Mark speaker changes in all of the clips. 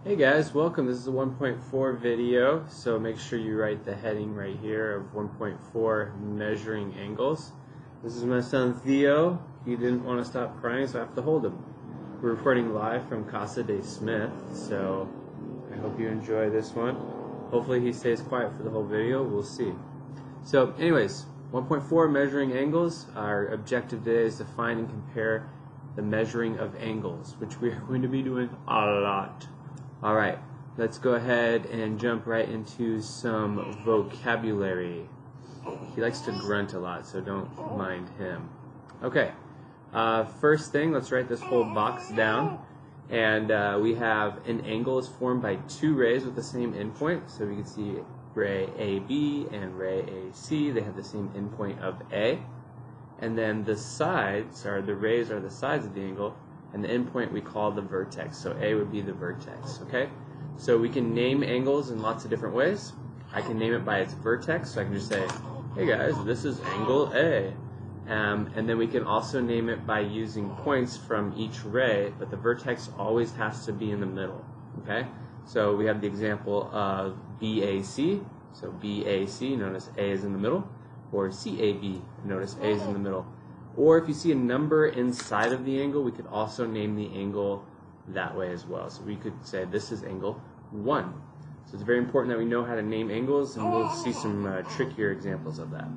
Speaker 1: Hey guys, welcome. This is a 1.4 video, so make sure you write the heading right here of 1.4 measuring angles. This is my son Theo. He didn't want to stop crying, so I have to hold him. We're reporting live from Casa de Smith, so I hope you enjoy this one. Hopefully he stays quiet for the whole video. We'll see. So anyways, 1.4 measuring angles. Our objective today is to find and compare the measuring of angles, which we are going to be doing a lot. Alright, let's go ahead and jump right into some vocabulary. He likes to grunt a lot, so don't mind him. Okay, first thing, let's write this whole box down. And we have an angle is formed by two rays with the same endpoint. So we can see ray AB and ray AC. They have the same endpoint of A. And then the sides, or the rays are the sides of the angle, and the endpoint we call the vertex. So A would be the vertex, okay? So we can name angles in lots of different ways. I can name it by its vertex, so I can just say, hey guys, this is angle A. And then we can also name it by using points from each ray, but the vertex always has to be in the middle, okay? So we have the example of BAC, so BAC, notice A is in the middle, or CAB, notice A is in the middle. Or if you see a number inside of the angle, we could also name the angle that way as well. So we could say this is angle 1. So it's very important that we know how to name angles, and we'll see some trickier examples of that.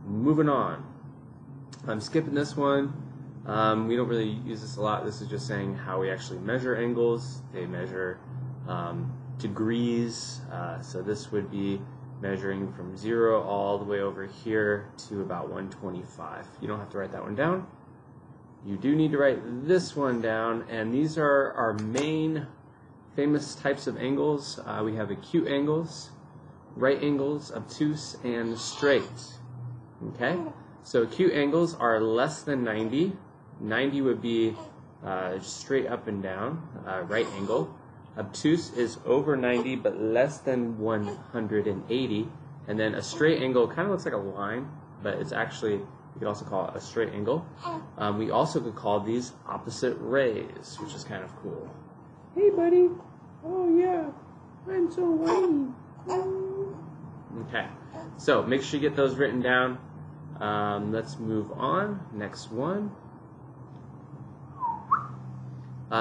Speaker 1: Moving on. I'm skipping this one. We don't really use this a lot. This is just saying how we actually measure angles. They measure degrees. So this would be measuring from 0 all the way over here to about 125. You don't have to write that one down. You do need to write this one down, and these are our main famous types of angles. We have acute angles, right angles, obtuse, and straight. Okay? So acute angles are less than 90. 90 would be straight up and down, right angle. Obtuse is over 90 but less than 180, and then a straight angle kind of looks like a line, but it's actually, you could also call it a straight angle. We also could call these opposite rays, which is kind of cool. Hey buddy, oh yeah, I'm so whiny. Okay, so make sure you get those written down. Let's move on. Next one.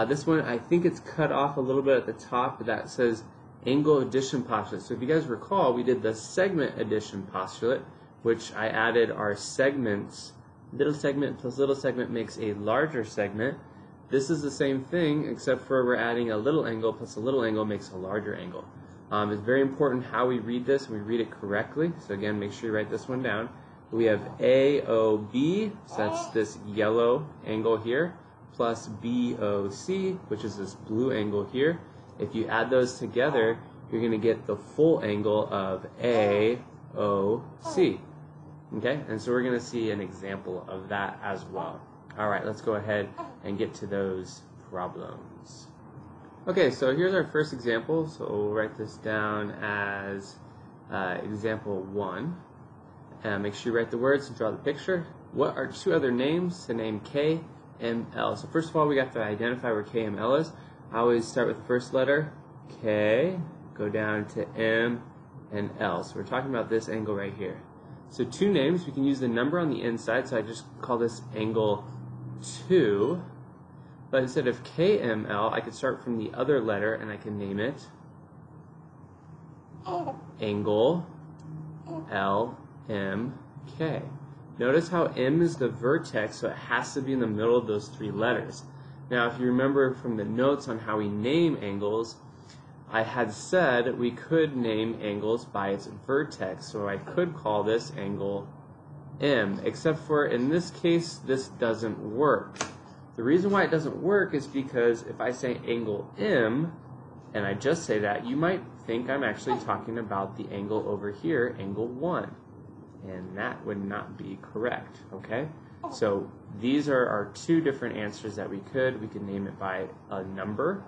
Speaker 1: This one, I think it's cut off a little bit at the top, but that says angle addition postulate. So if you guys recall, we did the segment addition postulate, which I added our segments. Little segment plus little segment makes a larger segment. This is the same thing, except for we're adding a little angle plus a little angle makes a larger angle. It's very important how we read this, and we read it correctly. So again, make sure you write this one down. We have AOB, so that's this yellow angle here, plus BOC, which is this blue angle here. If you add those together, you're going to get the full angle of AOC. Okay, and so we're going to see an example of that as well. All right, let's go ahead and get to those problems. Okay, so here's our first example. So we'll write this down as example 1. Make sure you write the words and draw the picture. What are two other names to name K and L? So first of all, we got to identify where K and L is. I always start with the first letter, K, go down to M and L. So we're talking about this angle right here. So two names, we can use the number on the inside, so I just call this angle 2. But instead of KML, I could start from the other letter and I can name it angle LMK. Notice how M is the vertex, so it has to be in the middle of those three letters. Now, if you remember from the notes on how we name angles, I had said we could name angles by its vertex, so I could call this angle M, except for in this case, this doesn't work. The reason why it doesn't work is because if I say angle M, and I just say that, you might think I'm actually talking about the angle over here, angle 1. And that would not be correct, okay? So these are our two different answers that we could. We could name it by a number,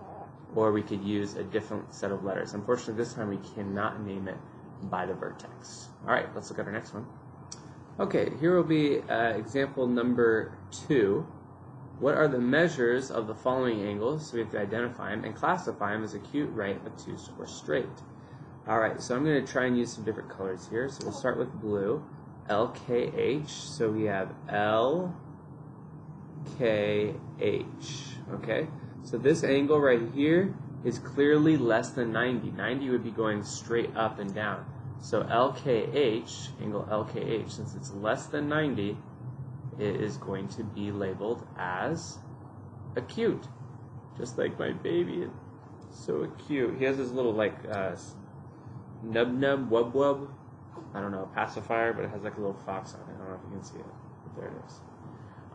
Speaker 1: or we could use a different set of letters. Unfortunately, this time we cannot name it by the vertex. All right, let's look at our next one. Okay, here will be example number 2. what are the measures of the following angles? So we have to identify them and classify them as acute, right, obtuse, or straight. Alright, so I'm going to try and use some different colors here. So we'll start with blue, LKH. So we have LKH, okay? So this angle right here is clearly less than 90. 90 would be going straight up and down. So LKH, angle LKH, since it's less than 90, it is going to be labeled as acute. Just like my baby. So cute. He has this little like nub wub wub. I don't know, a pacifier, but it has like a little fox on it. I don't know if you can see it. But there it is.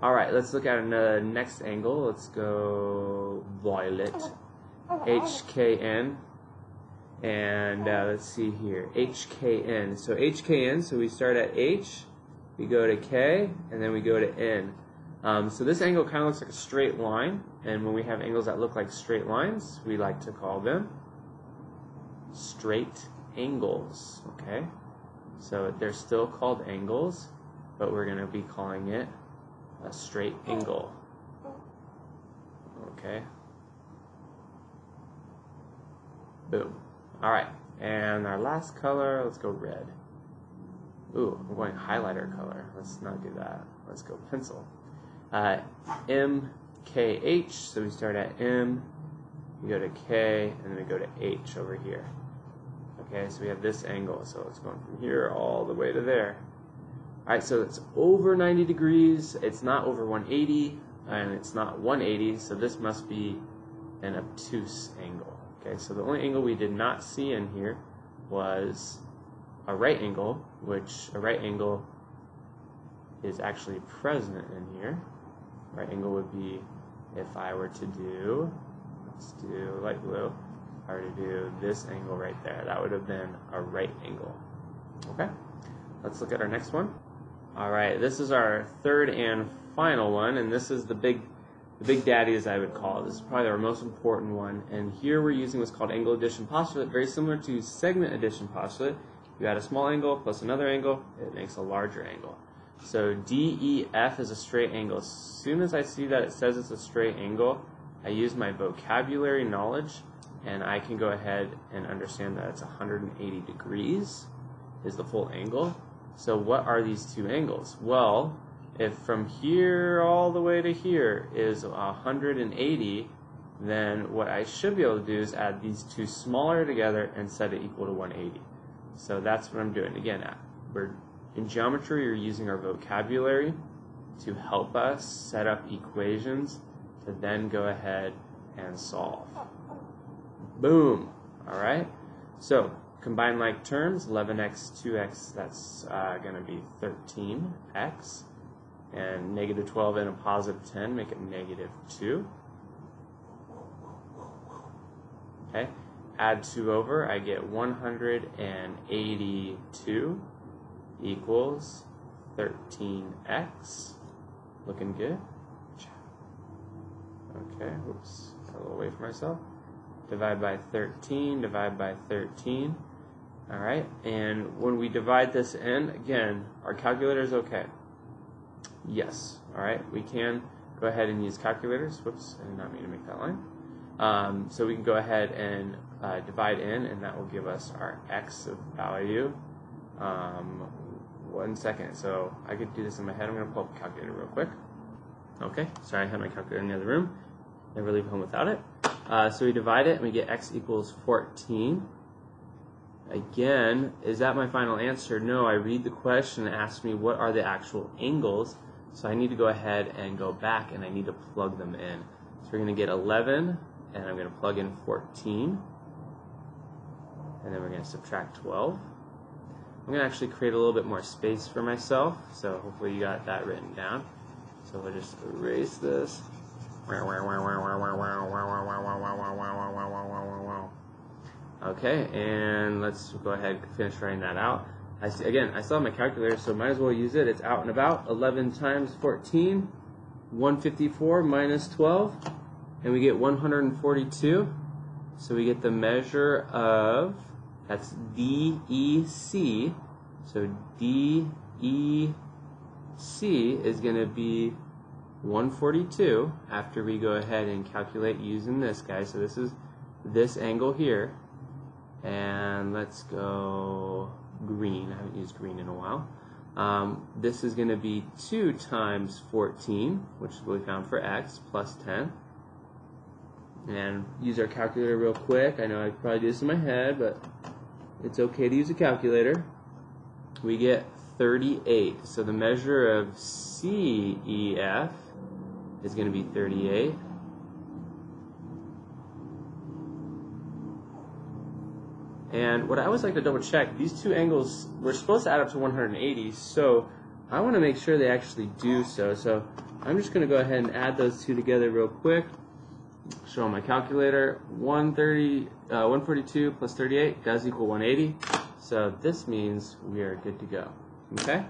Speaker 1: Alright, let's look at the next angle. Let's go violet. HKN. And let's see here. HKN. So HKN, so we start at H, we go to K, and then we go to N. So this angle kind of looks like a straight line. And when we have angles that look like straight lines, we like to call them straight angles. Okay? So they're still called angles, but we're going to be calling it a straight angle. Okay? Boom. Alright, and our last color, let's go red. Ooh, I'm going highlighter color. Let's not do that. Let's go pencil. MKH, so we start at M, we go to K, and then we go to H over here. Okay, so we have this angle, so it's going from here all the way to there. Alright, so it's over 90 degrees, it's not over 180, and it's not 180, so this must be an obtuse angle. Okay, so the only angle we did not see in here was a right angle, which a right angle is actually present in here. Right angle would be if I were to do, let's do light blue, if I were to do this angle right there, that would have been a right angle. Okay, let's look at our next one. Alright, this is our third and final one, and this is the big daddy, as I would call it. This is probably our most important one. And here we're using what's called angle addition postulate, very similar to segment addition postulate. You add a small angle plus another angle, it makes a larger angle. So DEF is a straight angle. As soon as I see that it says it's a straight angle, I use my vocabulary knowledge, and I can go ahead and understand that it's 180 degrees is the full angle. So what are these two angles? Well, if from here all the way to here is 180, then what I should be able to do is add these two smaller together and set it equal to 180. So that's what I'm doing. Again, in geometry, you're using our vocabulary to help us set up equations to then go ahead and solve. Boom! Alright? So, combine like terms, 11x, 2x, that's going to be 13x. And negative 12 and a positive 10 make it negative 2. Okay, add 2 over, I get 182 equals 13x. Looking good. Okay, oops, got a little away from myself. Divide by 13, divide by 13. Alright, and when we divide this in, again, our calculator is okay. Yes, alright, we can go ahead and use calculators. Whoops, I did not mean to make that line. So we can go ahead and divide in, and that will give us our x of value. 1 second, so I could do this in my head. I'm going to pull up a calculator real quick. Okay, sorry, I had my calculator in the other room. Never leave home without it. So we divide it, and we get x equals 14. Again, is that my final answer? No, I read the question and ask me what are the actual angles. So I need to go ahead and go back, and I need to plug them in. So we're going to get 11, and I'm going to plug in 14. And then we're going to subtract 12. I'm going to actually create a little bit more space for myself, so hopefully you got that written down. So we'll just erase this. Okay, and let's go ahead and finish writing that out. Again, I still have my calculator, so might as well use it. It's out and about. 11 times 14, 154 minus 12, and we get 142. So we get the measure of, that's DEC. So DEC is going to be 142 after we go ahead and calculate using this guy. So this is this angle here. And let's go green. I haven't used green in a while. This is going to be 2 times 14, which is what we found for x, plus 10. And use our calculator real quick. I know I could probably do this in my head, but it's okay to use a calculator. We get 38. So the measure of CEF is going to be 38. And what I always like to double check, these two angles, we're supposed to add up to 180, so I want to make sure they actually do so. So I'm just going to go ahead and add those two together real quick. Show on my calculator, 142 plus 38 does equal 180. So this means we are good to go. Okay?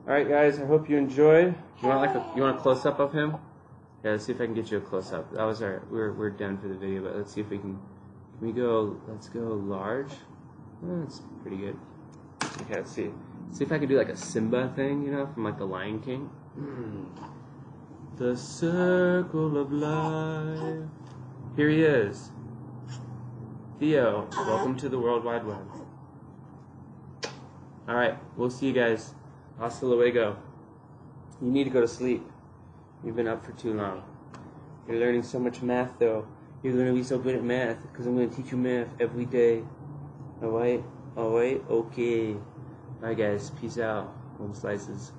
Speaker 1: Alright guys, I hope you enjoyed. You want a close-up of him? Yeah, let's see if I can get you a close-up. That was our, we're done for the video, but let's see if we can. Let's go large. Oh, that's pretty good. Okay, let's see. See if I can do like a Simba thing, you know, from like the Lion King. The circle of life. Here he is. Theo, welcome to the World Wide Web. Alright, we'll see you guys. Hasta luego. You need to go to sleep. You've been up for too long. You're learning so much math though. You're going to be so good at math because I'm going to teach you math every day. Alright? Alright? Okay. Alright guys, peace out. Home slices.